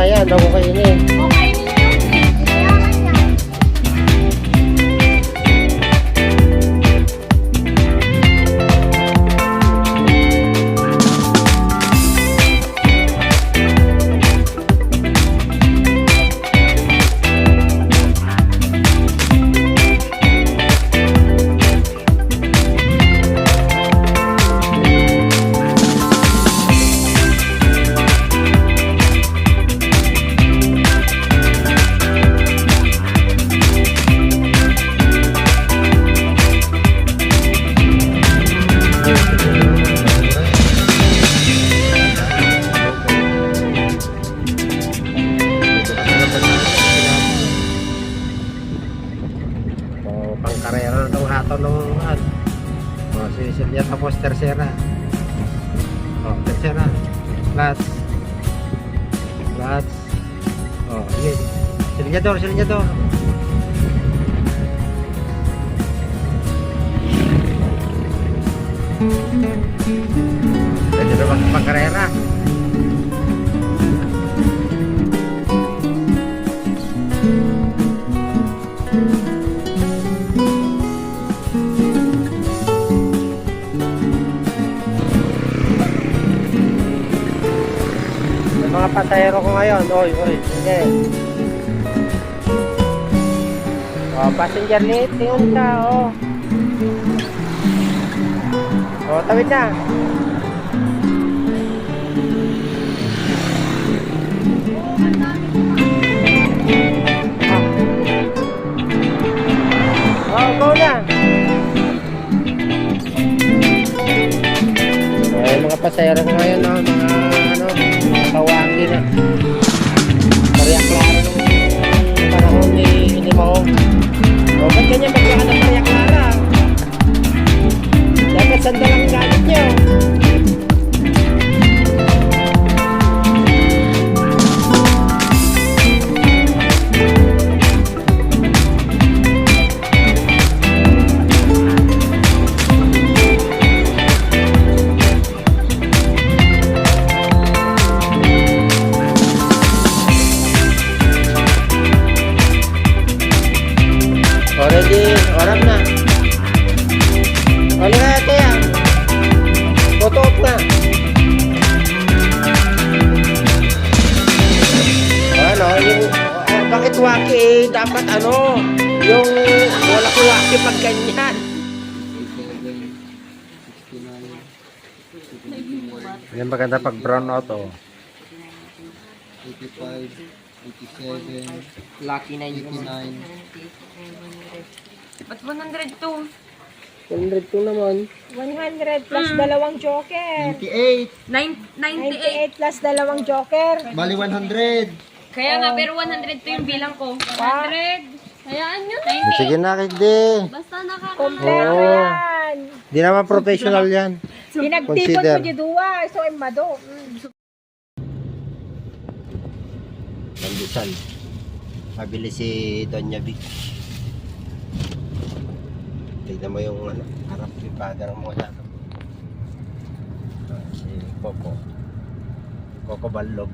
muna yan bago kainin. Okay niya yun. Kailangan niya. Pangkarera na itong hato nung sisilyat tapos tercera. Tercera. Clutch. Yun. Silyador. Pwede na pangkarera. Mga pasahero ko ngayon, oy, sige. Passenger late, tingin ka, tawid na. Go na. Mga pasahero ko ngayon, mga tawagin na. Maria Clara nung panahon ni Mahong. Ba't ganyan magkakad ng Maria Clara? Dapat sandal ang gamit nyo. Already, oras na. Oli na kaya. Photo op na. Bakit waki dapat yung wala ko waki pag ganyan. Yan maganda pag brown out 85, 87, Lucky na yun. 89. Ba't 102? 102 naman. 100 plus dalawang joker. 98. 98. 98 plus dalawang joker. Bali 100. Kaya nga, pero 102 yung bilang ko. 100. Hayaan nyo na. Sige na, Kigdi. Basta nakaka... Kompleto Oo. yan. Di naman professional yan. Pinagtipon Consider. mo di duwa. So, mado. Pandesal. Mabili si Doña Vic. Tignan mo yung harap ni father mo yan. Si Coco. Coco Balog.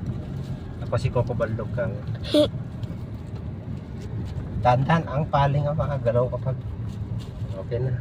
Ako si Coco Balog kang. Dandan ang paling ang makagalaw kapag okay na.